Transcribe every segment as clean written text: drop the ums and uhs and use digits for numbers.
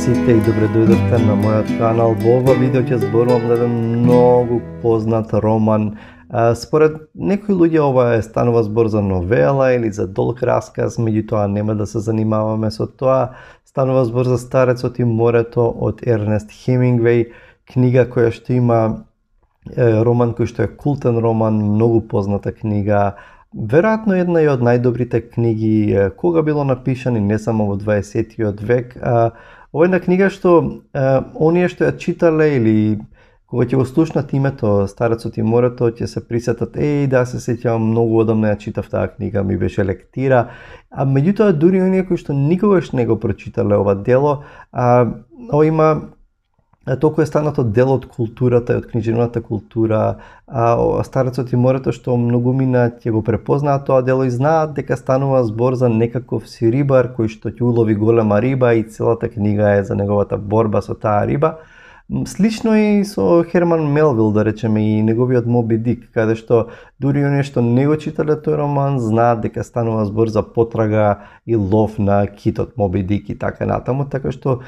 сите и добре дојдовте на мојот канал. Во ова видео ќе зборувам за еден многу познат роман. Според некои луѓе ова станува збор за новела или за долг расказ, меѓутоа нема да се занимаваме со тоа. Станува збор за Старецот и морето од Ернест Хемингвеј, книга која што има роман кој што е култен роман, многу позната книга. Веројатно една од најдобрите книги кога било напишани, не само во 20-тиот век. Ова е една книга што оние што ја читале или кога ќе го слушнат името Старецот и морето, ќе се присетат, да се сеќавам многу одамна ја читав таа книга, ми беше лектира. А меѓутоа дури оние кои што никогаш не го прочитале ова дело, ова има толку е станато дел од културата и од книжевната култура, Старецот и морето, што многумина ќе го препознаат тоа дело и знаат дека станува збор за некаков си рибар кој што ќе улови голема риба и целата книга е за неговата борба со таа риба. Слично и со Херман Мелвил, да речеме, и неговиот Моби Дик, каде што дури оние што не го читале тој роман знаат дека станува збор за потрага и лов на китот Моби Дик и така натаму, така што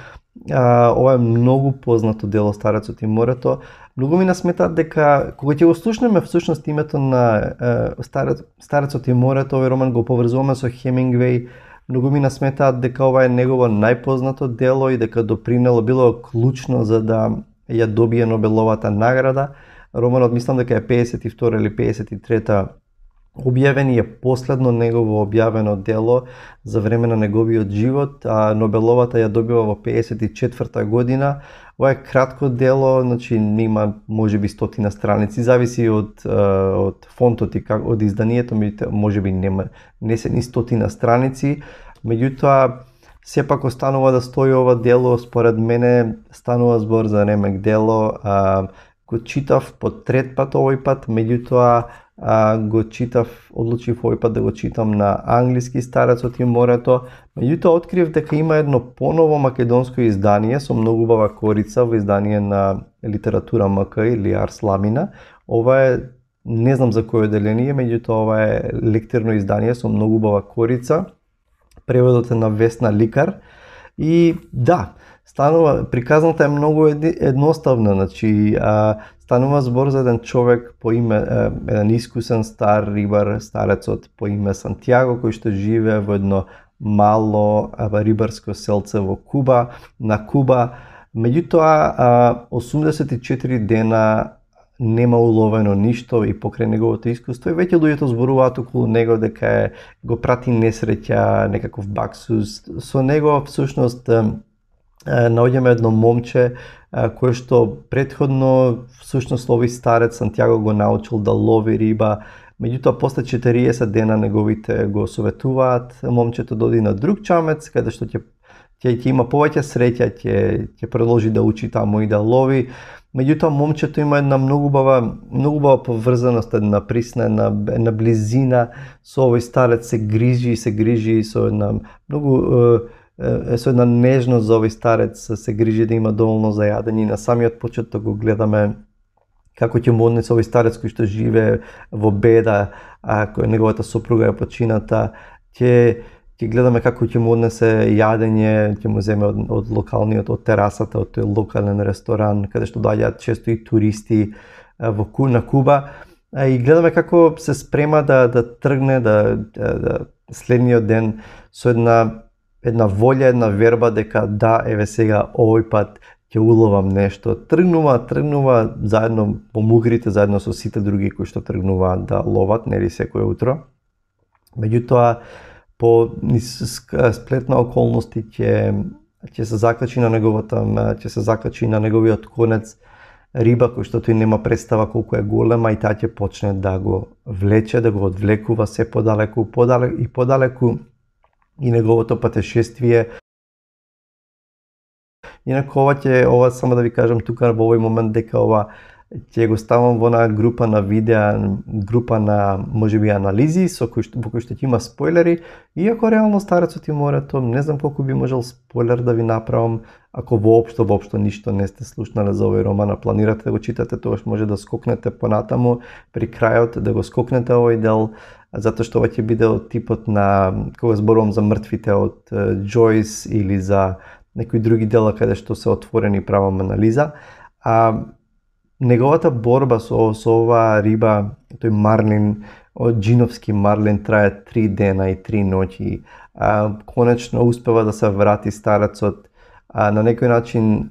ова е многу познато дело Старецот и морето. Многумина сметаат дека кога ќе го слушнеме всушност името на Старецот и морето, овој роман го поврзуваме со Хемингвеј. Многумина сметаат дека ова е негово најпознато дело и дека допринело, било клучно за да ја добие Нобеловата награда. Романот мислам дека е 52 или 53 објавен и е последно негово објавено дело за време на неговиот живот, а Нобеловата ја добива во 54 година. Ова е кратко дело, значи нема можеби 100 страници, зависи од фонтот и од изданието, можеби не се ни 100 страници. Меѓутоа сепак останува да стои ова дело, според мене станува збор за ремек дело. Го читав по трет пат овој пат, меѓутоа го читав, одлучив овој пат да го читам на англиски Старецот и морето. Меѓутоа открив дека има едно поново македонско издание со многу убава корица во издание на Литература МК или Арс Ламина. Ова е, не знам за кој одделение, меѓутоа ова е лектирно издание со многу убава корица. Преводот е на Весна Ликар. И да, станува, приказната е многу едноставна, значи станува збор за еден човек по име, еден искусен стар рибар, старецот по име Сантјаго, кој што живее во едно мало рибарско селце во Куба, на Куба. Меѓутоа, 84 дена нема уловено ништо и покрај неговото искуство и веќе луѓето зборуваат околу него дека го прати несреќа, некаков баксус. Со него всушност наоѓаме едно момче кое што претходно всушност лови старец, Сантјаго го научил да лови риба. Меѓутоа после 40 дена неговите го советуваат момчето да оди на друг чамец каде што ќе има повеќе среќа, ќе продолжи да учи таму и да лови. Меѓутоа момчето има една многу убава поврзаност, една присна, една близина со овој старец, се грижи со една со една нежност за овој старец, се грижи да има доволно за јадење. На самиот почеток го гледаме како ќе му однесе овој старец кој што живее во беда, неговата сопруга е почината, ќе гледаме како ќе му однесе јадење, ќе му земе од локалниот, од терасата, од тој локален ресторан, каде што доаѓаат често и туристи на Куба. И гледаме како се спрема да тргне следниот ден со една волја, една верба дека да, еве сега овој пат ќе уловам нешто. Тргнува заедно по мугрите, заедно со сите други кои што тргнуваат да ловат, нели секој утро. Меѓутоа, по сплет на околности ќе се закачи на неговиот конец риба кој што тој нема представа колку е голема и таа ќе почне да го влече, да го одвлекува се подалеку и подалеку и неговото патешествие. Инаку ова само да ви кажам тука во овој момент дека ова ќе го ставам во на група на видеа, група на можеби анализи во кој што ќе има спойлери, иако реално Старецот и морето, не знам колку би можел спойлер да ви направам, ако воопшто ништо не сте слушнале за овој роман, а планирате да го читате, тогаш може да скокнете понатаму при крајот, да го скокнете овој дел, затоа што ова ќе биде од типот на кога зборувам за мртвите од Джойс или за некои други дела каде што се отворени правам анализа. Неговата борба со оваа риба, тој марлин, джиновски марлин, трае 3 дена и 3 ноќи. Конечно успева да се врати старецот, на некој начин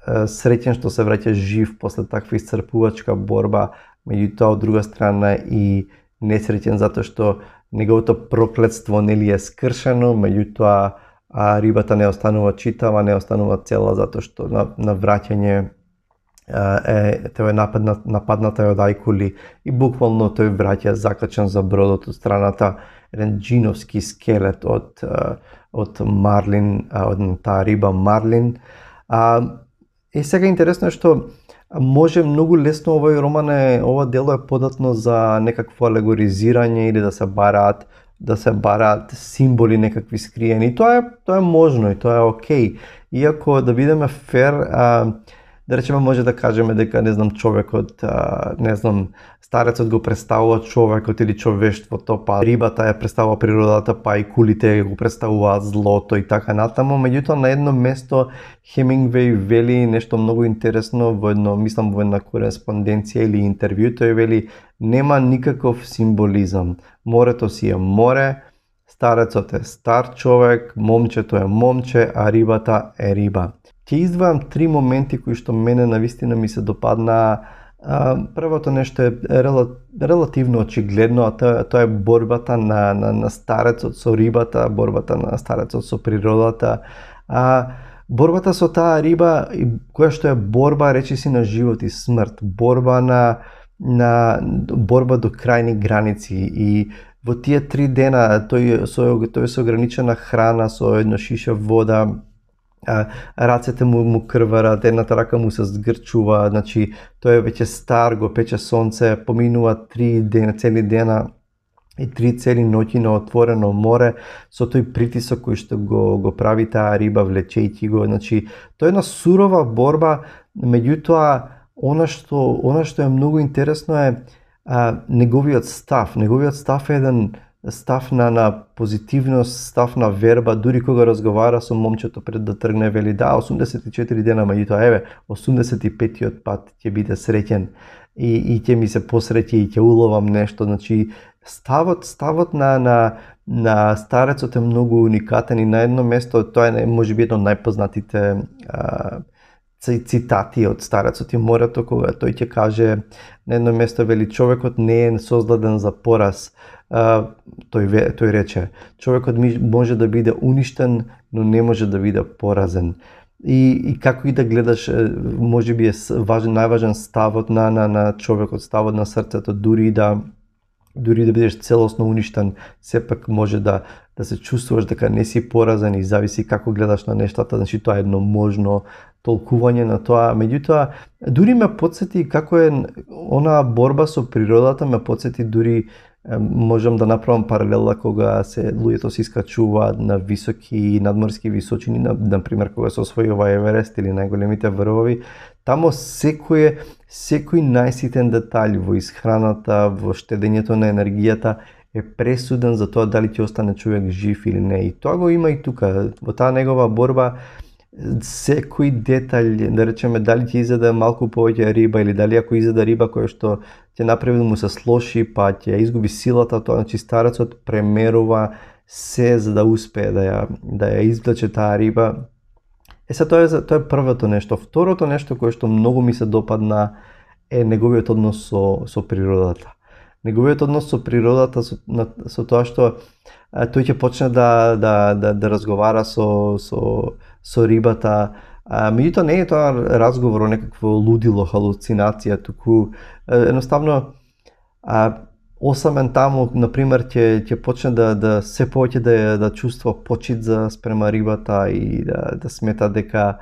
среќен што се враќа жив после таква исцрпувачка борба, меѓутоа од друга страна и несреќен затоа што неговото проклетство нели е скршено, меѓутоа рибата не останува читава, не останува цела затоа што на враќање тој е нападната од ајкули и буквално тој враќа закачен за бродот од страната еден джиновски скелет од марлин, од таа риба марлин. И сега интересно е што може многу лесно овој роман ова дело е податно за некакво алегоризирање или да се бараат символи некакви скриени. Тоа е можно и тоа е окей. Иако да бидеме фер, да речеме може да кажеме дека човекот, старецот го представува човекот или човештвото, па рибата ја представува природата, па и кулите го представуваат злото и така натаму. Меѓутоа на едно место Хемингвеј вели нешто многу интересно во една кореспонденција или интервју. Тој вели нема никаков символизам. Морето си е море, старецот е стар човек, момчето е момче, а рибата е риба. Ќе издвојам 3 моменти кои што мене навистина ми се допаднаа. Првото нешто е релативно очигледно, а тоа е борбата на старецот со рибата, борбата на старецот со природата. Борбата со таа риба, која што е борба речиси на живот и смрт, борба борба до крајни граници, и во тие 3 дена тој со ограничена храна, со едно шише вода, рацете му крварат, едната рака му се згрчува, значи тој е веќе стар, го пече сонце, поминува 3 цели дена и 3 цели ноќи на отворено море со тој притисок кој што го прави таа риба влечејќи го. Значи тоа е една сурова борба, меѓутоа она што е многу интересно е неговиот став. Неговиот став е еден став на позитивност, став на верба, дури кога разговара со момчето пред да тргне, вели 84 дена, меѓутоа 85-тиот пат ќе биде среќен и ќе ми се посреќи и ќе уловам нешто. Значи ставот на старецот е многу уникатен и на едно место тоа е можеби едно од најпознатите цитати од старецот и морето, кога тој ќе каже на едно место, вели човекот не е создаден за пораз. Тој рече, човекот може да биде уништен, но не може да биде поразен. И како и да гледаш, можеби е најважен ставот на човекот, ставот на срцето, дури да бидеш целосно уништен, сепак може да се чувствуваш дека не си поразен и зависи како гледаш на нештата. Значи тоа е едно можно толкување на тоа. Меѓутоа, дури ме подсети како е онаа борба со природата, ме подсети дури можам да направам паралела кога луѓето се искачуваат на високи надморски височини, например кога се освојува Еверест или најголемите врвови. Тамо секој најситен детаљ во исхраната, во штедењето на енергијата е пресуден за тоа дали ќе остане човек жив или не. И тоа го има и тука, во таа негова борба. Секој детаљ, да речеме, дали ќе изеде малку повеќе риба или дали ако изеде риба која што ќе направи му се слоши, па ќе изгуби силата, тоа значи старецот премерува се за да успее да ја извлече таа риба. Тоа е првото нешто. Второто нешто кое што многу ми се допадна е неговиот однос со природата. Неговиот однос со природата, со тоа што тој ќе почне да разговара со рибата. Меѓутоа не е тоа разговор о некакво лудило, халуцинација, туку едноставно осамен таму, например, ќе почне да се повеќе да чувства почит спрема рибата и да смета дека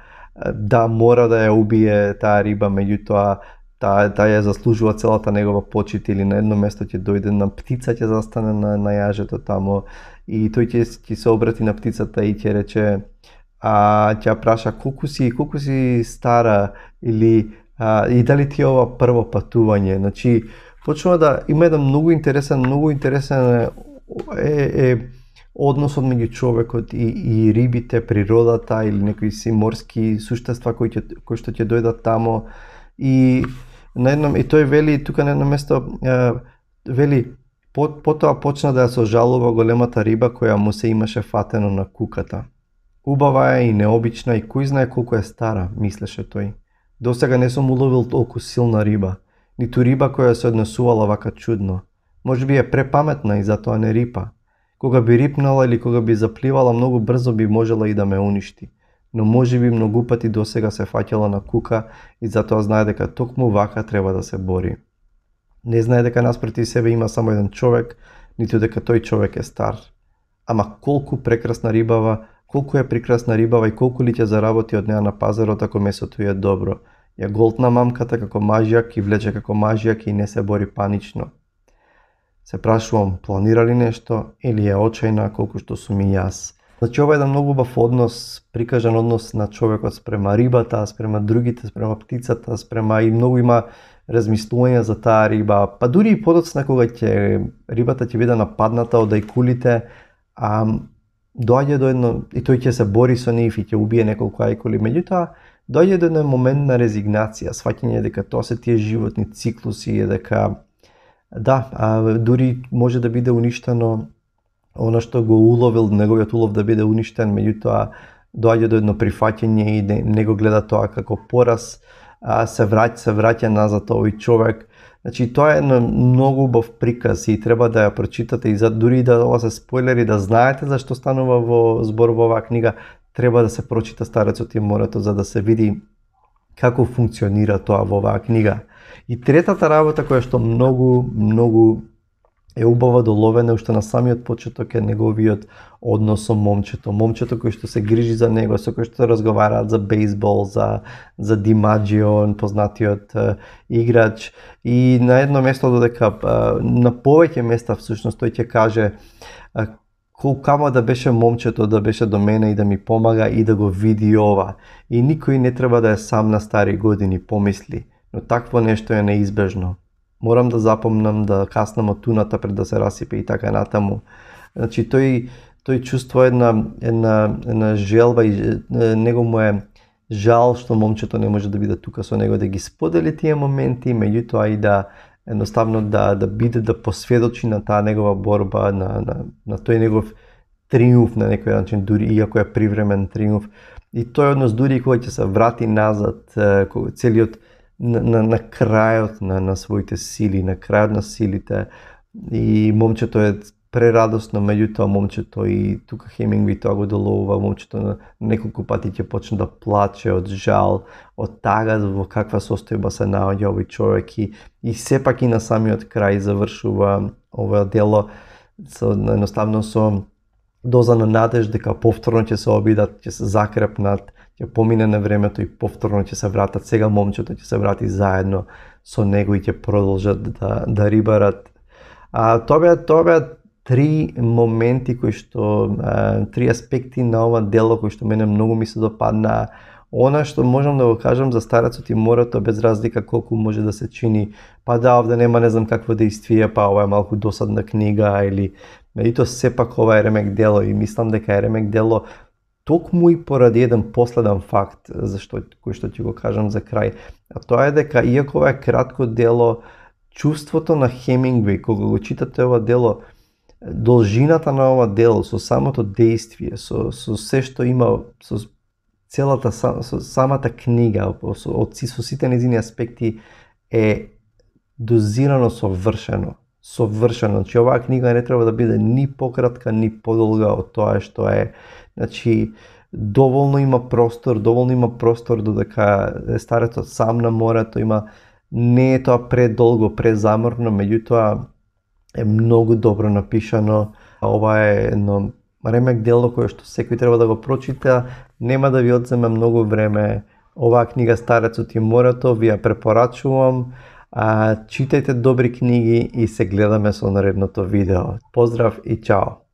мора да ја убие таа риба, меѓутоа таа ја заслужува целата негова почит. Или на едно место ќе дојде на птица, ќе застане на јажето тамо и тој ќе се обрати на птицата и ќе рече, ќе праша колку си стара или и дали ти е ова прво патување. Значи почнува да има еден многу интересен е односот меѓу човекот и рибите, природата или некои си морски суштества кои што ќе дојдат тамо. И тој вели тука на едно место, вели потоа почна да ја сожалува големата риба која му се имаше фатено на куката. Убава е и необична и кој знае колку е стара, мислеше тој. Досега не сум уловил толку силна риба, ниту риба која се однесувала вака чудно. Можеби е препаметна и затоа не рипа. Кога би рипнала или кога би запливала, многу брзо би можела и да ме уништи. Но можеби многу пати досега се фаќала на кука и затоа знае дека токму вака треба да се бори. Не знае дека наспроти себе има само еден човек, ниту дека тој човек е стар. Ама колку прекрасна рибава, колку е прекрасна рибава и колку ли ќе заработи од неа на пазарот ако месото е добро. Ја голтна мамката како мажјак и влече како мажјак и не се бори панично. Се прашувам, планира ли нешто или е очајна колку што сум и јас. Значи, ова е еден многу убав однос, прикажан однос на човекот спрема рибата, спрема другите, спрема птицата, спрема и многу има размислувања за таа риба. Па дури и подоцна кога рибата ќе биде нападната од ајкулите, доаѓа до едно, и тој ќе се бори со нив и ќе убие неколку ајкули, меѓутоа доаѓа до еден момент на резигнација, сваќање дека тоа се тие животни циклуси и дека дури може да биде уништено она што го уловил, неговиот улов да биде уништен, меѓутоа доаѓа до едно прифаќање и не го гледа тоа како пораз, се враќа назад овој човек. Значи, тоа е едно многу убав приказ и треба да ја прочитате и дури да ова се спойлери, да знаете зашто станува во збор во оваа книга, треба да се прочита Старецот и морето за да се види како функционира тоа во оваа книга. И третата работа која што многу е убава доловена уште на самиот почеток е неговиот однос со момчето. Момчето кој што се грижи за него, со кој што разговараат за бейсбол, за Димаджио, познатиот играч. И на едно место додека, на повеќе места всушност тој ќе каже камо да беше момчето да беше до мене и да ми помага и да го види ова. И никој не треба да е сам на стари години, помисли. Но такво нешто е неизбежно. Морам да запомнам да каснам од туната пред да се расипе и така натаму. Значи тој чувствува една желба и него му е жал што момчето не може да биде тука со него да ги сподели тие моменти, меѓутоа и да едноставно да биде да посведочи на таа негова борба, на тој негов триумф на некој начин, дури иако е привремен триумф. И тој однос дури кога ќе се врати назад, целиот на крајот на своите сили, на крајот на силите, и момчето е прерадосно, меѓутоа момчето и тука Хемингуей тоа го доловува, момчето на неколку пати ќе почне да плаче од жал, од тага во каква состојба се наоѓа овој човек и сепак и на самиот крај завршува ова дело едноставно со доза на надеж дека повторно ќе се обидат, ќе се закрепнат, ќе помине на времето и повторно ќе се вратат. Сега момчето ќе се врати заедно со него и ќе продолжат да рибарат. Тоа беа три моменти кои што три аспекти на ова дело кои што мене многу ми се допаднаа. Она што можам да го кажам за Старецот и морето, без разлика колку може да се чини, овде нема не знам какво действие, ова е малку досадна книга или меѓутоа сепак ова е ремек дело и мислам дека е ремек дело токму и поради еден последен факт кој што ќе го кажам за крај. А тоа е дека иако ова е кратко дело, чувството на Хемингуей кога го читате ова дело, должината на ова дело со самото действие, со се што има, со самата книга, со сите незини аспекти е дозирано совршено. Значи, оваа книга не треба да биде ни пократка, ни подолга од тоа што е. Значи, доволно има простор додека Старецот сам на морето, не е тоа предолго, презаморно, меѓутоа е многу добро напишано. Ова е едно ремек дело кое што секој треба да го прочита, нема да ви одземе многу време. Оваа книга Старецот и морето ви ја препорачувам. Читајте добри книги и се гледаме со наредното видео. Поздрав и чао!